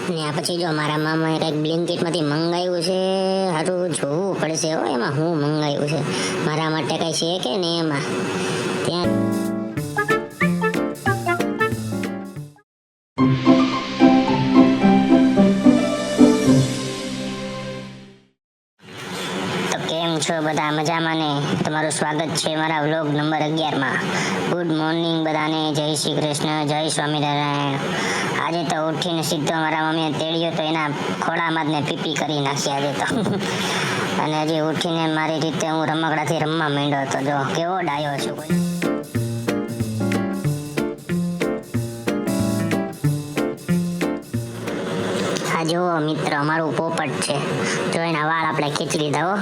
ને આ પછી જો મારા મામાએ કંઈક બ્લિંકિટમાંથી મંગાવ્યું છે, સારું જોવું પડશે હો એમાં હું મંગાવ્યું છે, મારા માટે કંઈ છે કે નહીં એમાં. ત્યાં તો કેમ છો બધા, મજામાં ને? તમારું સ્વાગત છે મારા વ્લોગ નંબર 11માં. ગુડ મોર્નિંગ બધાને, જય શ્રી કૃષ્ણ, જય સ્વામિનારાયણ. આજે તો ઉઠીને સીધો મારા મમ્મીએ તેડ્યો તો એના ખોળામાં જ ને પીપી કરી નાખી આજે તો. અને હજી ઉઠીને મારી રીતે હું રમકડાથી રમવા માંડ્યો હતો. જો કેવો ડાયો છું કોઈ. આ જુઓ મિત્રો, અમારું પોપટ છે. જો એના વાળ આપણે ખેંચી લીધા હો.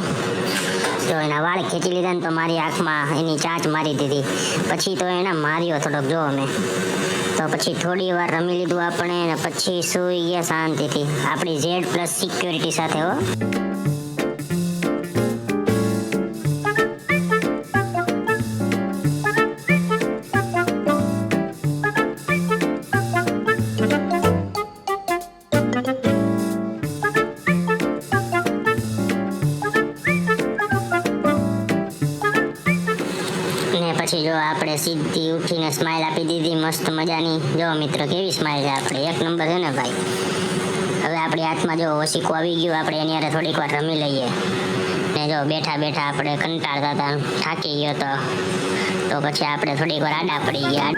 જો એના વાળ ખેંચી લીધા ને તો મારી આંખમાં એની ચાંચ મારી દીધી. પછી તો એને માર્યો થોડોક, જો અમે તો પછી થોડી વાર રમી લીધું આપણે ને પછી સૂઈ ગયા શાંતિથી આપણી Z+ સિક્યોરિટી સાથે હો. પછી જો આપણે સીધી ઉઠીને સ્માઈલ આપી દીધી મસ્ત મજાની. જો મિત્રો કેવી સ્માઈલ છે આપણે, એક નંબર છે ને ભાઈ. હવે આપણી હાથમાં જો ઓશીકું આવી ગયું, આપણે એની હારે થોડીક વાર રમી લઈએ. ને જો બેઠા બેઠા આપણે કંટાળતા હતા, થાકી ગયો તો પછી આપણે થોડીક વાર આડા પડી ગયા.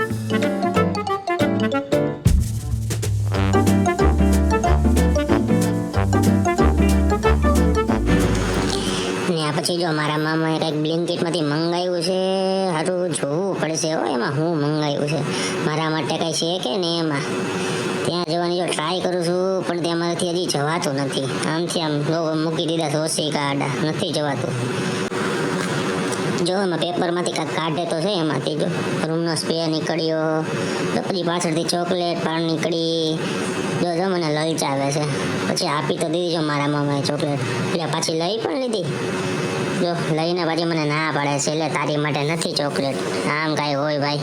પછી જો મારા મામાએ કંઈક બ્લિંકિટમાંથી મંગાવ્યું છે, સારું જોવું પડશે હો એમાં હું મંગાવ્યું છે, મારા માટે કંઈ છે કે નહીં એમાં. ત્યાં જવાની જો ટ્રાય કરું છું પણ ત્યાં મારાથી હજી જવાતું નથી. આમથી આમ મૂકી દીધા છે ઓશિકા આડા, નથી જવાતું. જો એમાં પેપરમાંથી કાંઈક કાઢે તો છે એમાંથી. જો રૂમનો સ્પ્રે નીકળ્યો, તો પછી પાછળથી ચોકલેટ પાન નીકળી. જો મને લલચાવે છે. પછી આપી તો દીધી જો મારા મામાએ ચોકલેટ, એટલે પાછી લઈ પણ લીધી. જો લઈને પાછી મને ના પાડે છે, એટલે તારી માટે નથી ચોકલેટ. આમ કાંઈ હોય ભાઈ.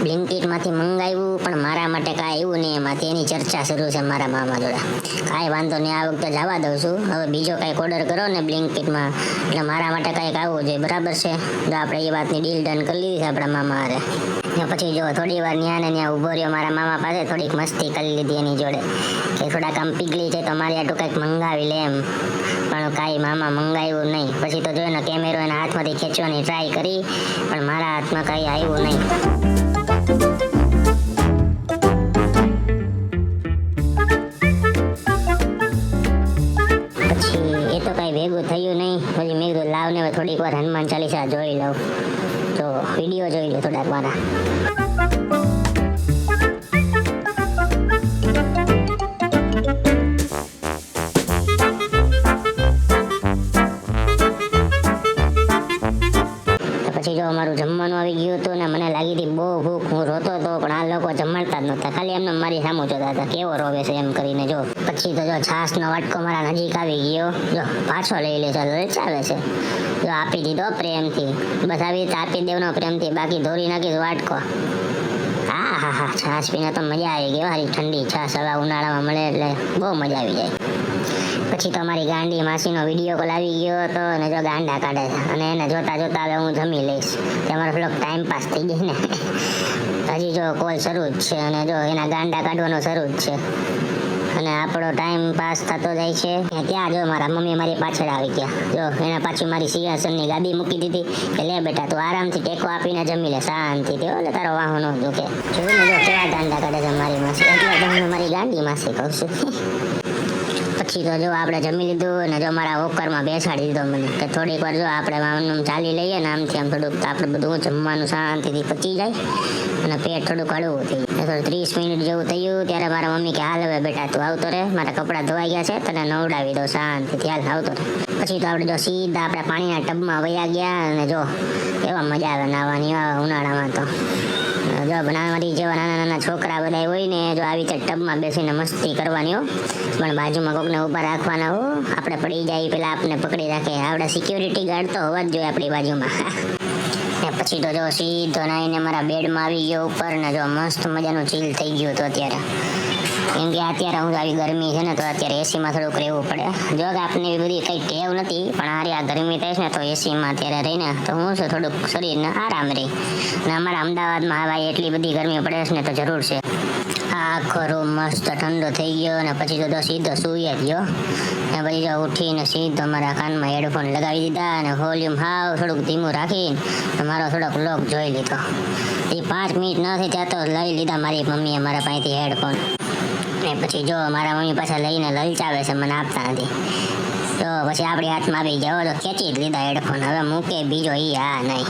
બ્લિંકિટમાંથી મંગાવ્યું પણ મારા માટે કાંઈ એવું નહીં એમાંથી. એની ચર્ચા શરૂ છે મારા મામા જોડે. કાંઈ વાંધો નહીં, આ વખતે જવા દઉં છું. હવે બીજો કાંઈક ઓર્ડર કરો ને બ્લિંકિટમાં, એટલે મારા માટે કાંઈક આવવું જોઈએ, બરાબર છે? જો આપણે એ વાતની ડીલ ડન કરી લીધી છે આપણા મામા હારે. ને પછી જો થોડી વાર ન્યા ને ન્યા ઊભો રહ્યો મારા મામા પાસે, થોડીક મસ્તી કરી લીધી એની જોડે કે થોડાક આમ પીગળી છે તો મારી આટલું કંઈક મંગાવી લે એમ. પણ કાંઈ મામા મંગાવ્યું નહીં. પછી તો જોઈને કેમેરો એના હાથમાંથી ખેંચવાની ટ્રાય કરી પણ મારા હાથમાં કાંઈ આવ્યું નહીં. પછી એ તો કાંઈ ભેગું થયું નહીં. પછી મેં કીધું લાવ ને થોડીક વાર હનુમાન ચાલીસા જોઈ લઉં. તો વિડીયો જોઈ લો થોડાક મારા. પછી જો અમારું જમવાનું આવી ગયું હતું ને મને લાગી હતી બહુ ભૂખ. હું રોતો હતો પણ આ લોકો જમાડતા જ નહોતા, ખાલી એમને મારી સામું જોતા હતા કેવો રોવે છે એમ કરીને. જો પછી તો જો છાશનો વાટકો મારા નજીક આવી ગયો. જો પાછો લઈ લે છે, લલચાવે છે. જો આપી દીધો પ્રેમથી, બસ આવી રીતે આપી દેવાનો પ્રેમથી, બાકી ધોરી નાખીશ વાટકો. હા છાશ પીને તો મજા આવી ગઈ. હારી ઠંડી છાશ હવે ઉનાળામાં મળે એટલે બહુ મજા આવી જાય. પછી તો અમારી ગાંડી માસીનો વિડીયો કોલ આવી ગયો હતો અને જો ગાંડા કાઢે છે, અને એને જોતા જોતા હવે હું જમી લઈશ. અમારો થોડોક ટાઈમ પાસ થઈ ગઈ ને. હજી જો કોલ શરૂ જ છે અને જો એના ગાંડા કાઢવાનો શરૂ જ છે અને આપણો ટાઈમ પાસ થતો જાય છે. ત્યાં જો મારા મમ્મી મારી પાછળ આવી ગયા. જો એને પાછી મારી સિંહાસનની ગાદી મૂકી દીધી કે લે બેટા તું આરામથી ટેકો આપીને જમી લે શાંતિથી, એટલે તારો વાહો ન દુખે. જોઈને જો કેવા ગાંડા કાઢે છે મારી માસી, એટલે તમને મારી ગાંડી માસી કહું છું. પછી તો જો આપણે જમી લીધું અને જો મારા વોકરમાં બેસાડી દીધો મને કે થોડીક વાર જો આપણે આમ ચાલી લઈએ ને આમથી આમ થોડુંક, તો આપણે બધું જમવાનું શાંતિથી પચી જાય અને પેટ થોડુંક હળવું થઈ જાય. 30 મિનિટ જેવું થયું ત્યારે મારા મમ્મી કે હાલ હવે બેટા તું આવતો રહે, મારા કપડાં ધોવાઈ ગયા છે, તને નવડાવી દો શાંતિથી, હાલ આવતો રહે. પછી તો આપણે જો સીધા આપણે પાણીના ટબમાં વયા ગયા અને જો એવા મજા આવે નાહવાની ઉનાળામાં. તો જો બનાવવાની જેવા નાના નાના છોકરા બધા હોય ને, જો આવી રીતે ટબમાં બેસીને મસ્તી કરવાની હો, પણ બાજુમાં કોકને ઊભા રાખવાના હો. આપણે પડી જાય પેલા આપણને પકડી રાખે. આપણે સિક્યોરિટી ગાર્ડ તો હોવા જ જોઈએ આપણી બાજુમાં. ને પછી તો જો સીધો નાઈને મારા બેડમાં આવી ગયો ઉપર ને જો મસ્ત મજાનું ચીલ થઈ ગયું હતું અત્યારે. કેમ કે અત્યારે હું આવી ગરમી છે ને તો અત્યારે એસીમાં થોડુંક રહેવું પડે. જો કે આપણને એવી બધી કંઈ ટેવ નથી, પણ હારી આ ગરમી થાય છે ને તો એસીમાં અત્યારે રહીને તો હું છે થોડુંક શરીરને આરામ રહી. અને અમારા અમદાવાદમાં હવા એટલી બધી ગરમી પડે છે ને તો જરૂર છે. આખો રૂમ મસ્ત ઠંડો થઈ ગયો ને પછી તો સીધો સૂઈ જ ગયો. ને પછી જો ઉઠીને સીધો મારા કાનમાં હેડફોન લગાવી દીધા અને વોલ્યુમ હાવ થોડુંક ધીમું રાખીને મારો થોડોક વ્લોગ જોઈ લીધો. એ 5 મિનિટ ન થઈ ત્યાં તો લઈ લીધા મારી મમ્મીએ મારા પાસેથી હેડફોન. ને પછી જો મારા મમ્મી પાછા લઈને લલચાવે છે, મને આપતા નથી. તો પછી આપણી હાથમાં આવી જાવ તો ખેંચી જ લીધા હેડફોન. હવે મૂકે બીજો એ હા નહીં.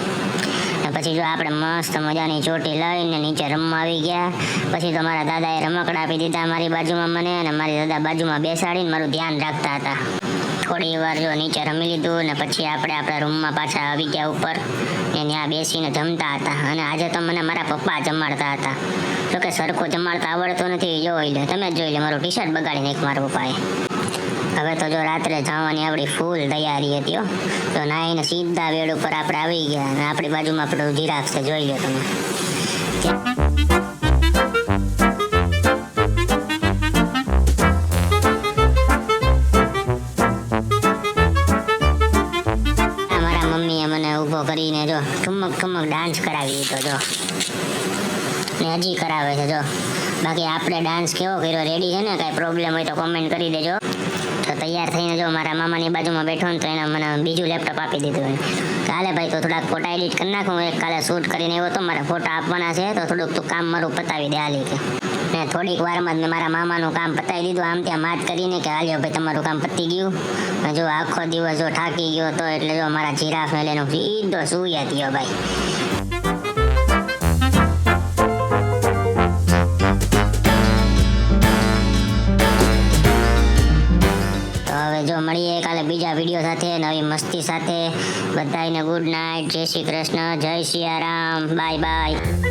ને પછી જો આપણે મસ્ત મજાની ચોટી લઈને નીચે રમવા આવી ગયા. પછી તો મારા દાદાએ રમકડા આપી દીધા મારી બાજુમાં મને, અને મારી દાદા બાજુમાં બેસાડીને મારું ધ્યાન રાખતા હતા. થોડી વાર જો નીચે રમી લીધું ને પછી આપણે આપણા રૂમમાં પાછા આવી ગયા ઉપર ને ત્યાં બેસીને જમતા હતા. અને આજે તો મને મારા પપ્પા જમાડતા હતા. જોકે સરખું જમાડતા આવડતું નથી. જોઈ લે, તમે જ જોઈ લે, મારું ટી શર્ટ બગાડી નાખ્યું મારા પપ્પાએ. હવે તો જો રાત્રે જવાની આપણી ફૂલ તૈયારી હતી હો. તો નાઈને સીધા બેડ ઉપર આપણે આવી ગયા અને આપણી બાજુમાં આપણું જીરાફ છે, જોઈ લો તમે. મારા મમ્મીએ મને ઊભો કરીને જો ઠુમક ઠુમક ડાન્સ કરાવી દીધો જો, ને હજી કરાવે છે જો. બાકી આપણે ડાન્સ કેવો કર્યો રેડી છે ને? કાંઈ પ્રોબ્લેમ હોય તો કોમેન્ટ કરી દેજો. તો તૈયાર થઈને જો મારા મામાની બાજુમાં બેઠો ને તો એને મને બીજું લેપટોપ આપી દીધું. કાલે ભાઈ તો થોડાક ફોટા એડિટ કરી નાખું. એક કાલે શૂટ કરીને આવ્યો તો મારા ફોટા આપવાના છે, તો થોડુંક તું કામ મારું પતાવી દે હાલી કે. ને થોડીક વારમાં જ મેં મારા મામાનું કામ પતાવી દીધું આમ ત્યાં માત કરીને કે હાલ્યો ભાઈ તમારું કામ પતી ગયું. જો આખો દિવસ જો થાકી ગયો તો એટલે જો મારા જીરાફને લઈને સીધો સૂઈ ગયો ભાઈ. જો મળીએ કાલે બીજા વિડીયો સાથે, નવી મસ્તી સાથે. બધાને ગુડ નાઇટ, જય શ્રી કૃષ્ણ, જય સિયારામ, બાય બાય.